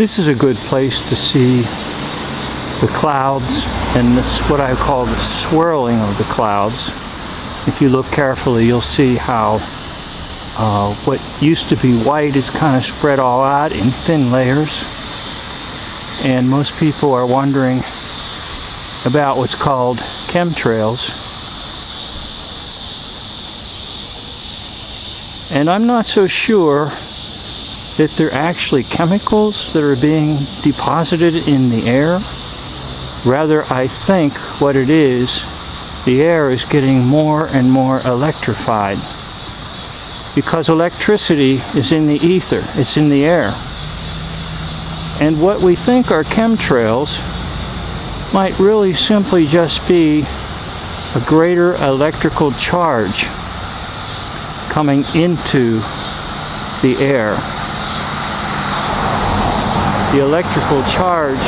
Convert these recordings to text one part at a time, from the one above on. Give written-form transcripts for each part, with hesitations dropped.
This is a good place to see the clouds, and this what I call the swirling of the clouds. If you look carefully, you'll see how what used to be white is kind of spread all out in thin layers. And most people are wondering about what's called chemtrails. And I'm not so sure that they're actually chemicals that are being deposited in the air. Rather, I think what it is, the air is getting more and more electrified. Because electricity is in the ether, it's in the air. And what we think are chemtrails might really simply just be a greater electrical charge coming into the air. The electrical charge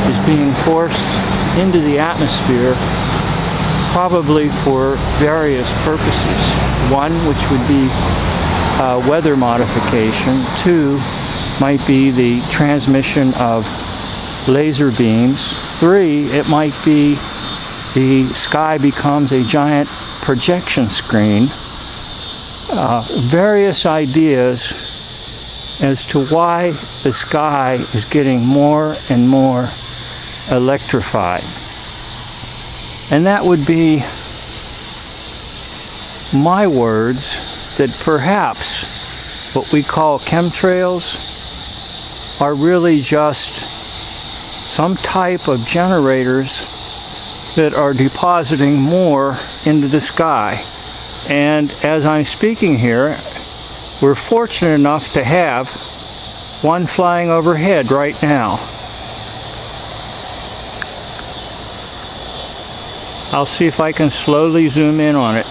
is being forced into the atmosphere, probably for various purposes. One, which would be weather modification. Two, might be the transmission of laser beams. Three, it might be the sky becomes a giant projection screen. Various ideas as to why the sky is getting more and more electrified. And that would be my words that perhaps what we call chemtrails are really just some type of generators that are depositing more into the sky. And as I'm speaking here, we're fortunate enough to have one flying overhead right now. I'll see if I can slowly zoom in on it.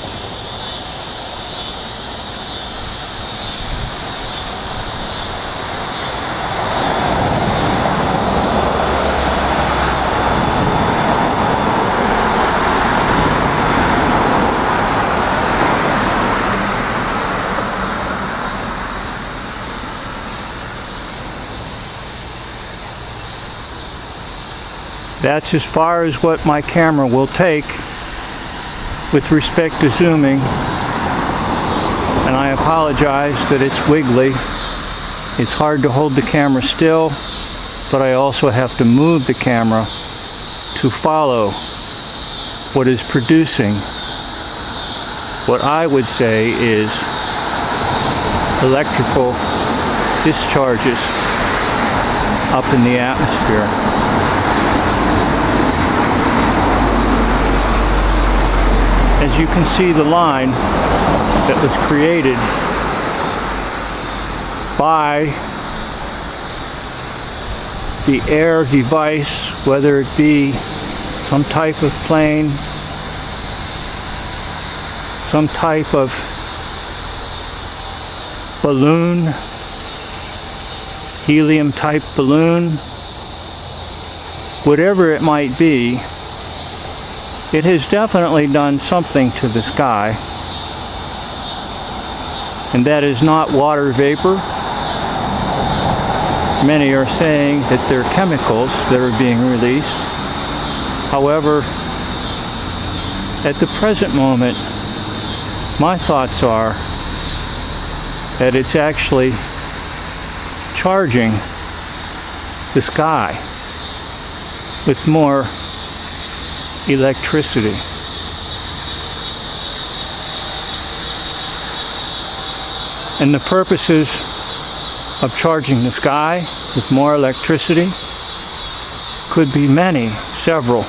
That's as far as what my camera will take with respect to zooming, and I apologize that it's wiggly. It's hard to hold the camera still, but I also have to move the camera to follow what is producing what I would say is electrical discharges up in the atmosphere. As you can see, the line that was created by the air device, whether it be some type of plane, some type of balloon, helium type balloon, whatever it might be, it has definitely done something to the sky, and that is not water vapor. Many are saying that they're chemicals that are being released. However, at the present moment, my thoughts are that it's actually charging the sky with more electricity. And the purposes of charging the sky with more electricity could be many, several.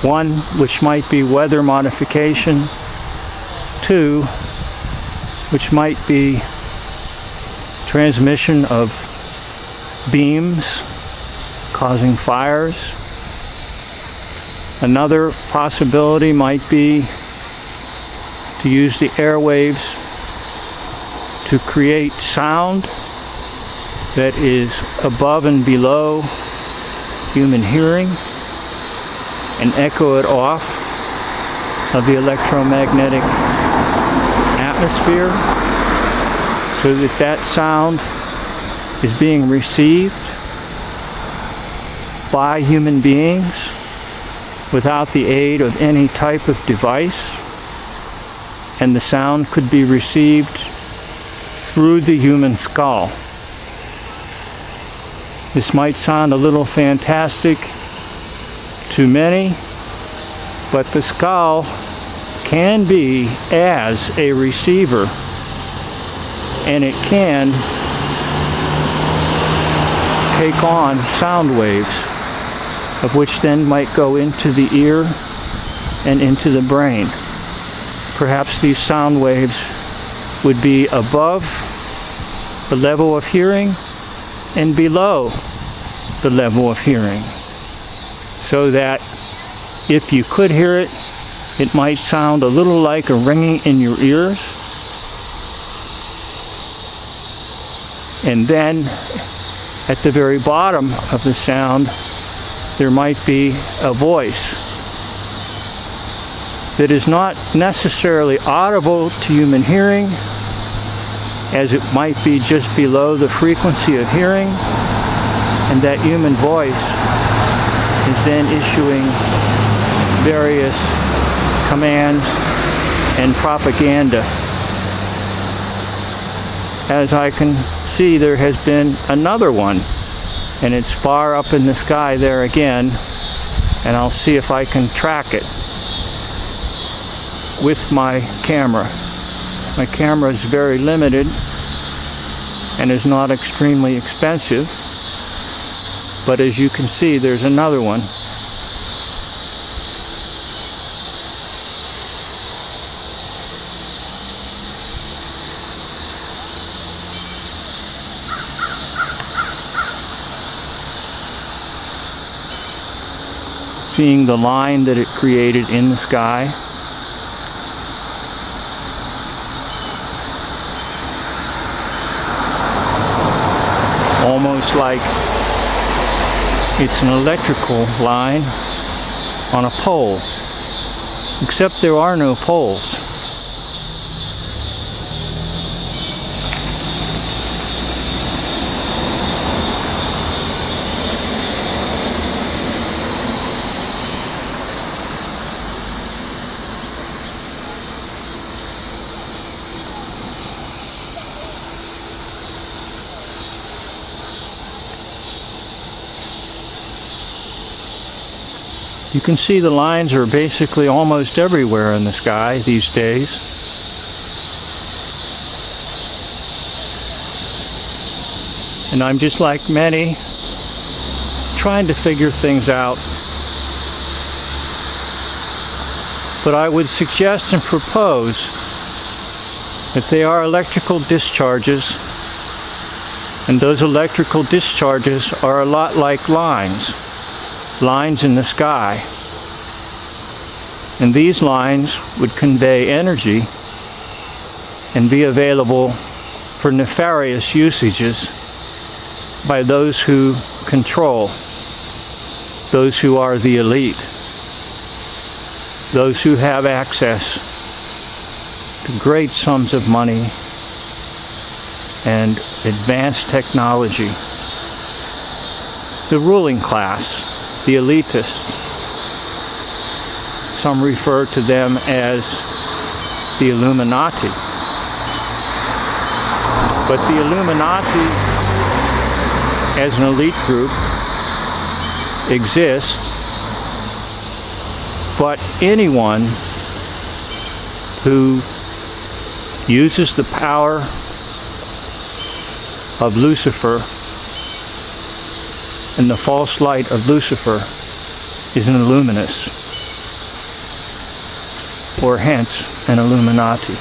One, which might be weather modification. Two, which might be transmission of beams causing fires. Another possibility might be to use the airwaves to create sound that is above and below human hearing and echo it off of the electromagnetic atmosphere so that that sound is being received by human beings without the aid of any type of device, and the sound could be received through the human skull. This might sound a little fantastic to many, but the skull can be as a receiver, and it can take on sound waves, of which then might go into the ear and into the brain. Perhaps these sound waves would be above the level of hearing and below the level of hearing, so that if you could hear it, it might sound a little like a ringing in your ears. And then at the very bottom of the sound, there might be a voice that is not necessarily audible to human hearing, as it might be just below the frequency of hearing, and that human voice is then issuing various commands and propaganda. As I can see, there has been another one, and it's far up in the sky there again, and I'll see if I can track it with my camera. My camera is very limited and is not extremely expensive, but as you can see, there's another one. Seeing the line that it created in the sky. Almost like it's an electrical line on a pole, except there are no poles. You can see the lines are basically almost everywhere in the sky these days. And I'm just like many, trying to figure things out. But I would suggest and propose that they are electrical discharges, and those electrical discharges are a lot like lines in the sky. And these lines would convey energy and be available for nefarious usages by those who control, those who are the elite, those who have access to great sums of money and advanced technology. The ruling class, the elitists. Some refer to them as the Illuminati. But the Illuminati, as an elite group, exists, but anyone who uses the power of Lucifer and the false light of Lucifer is an illuminist, or hence an Illuminati.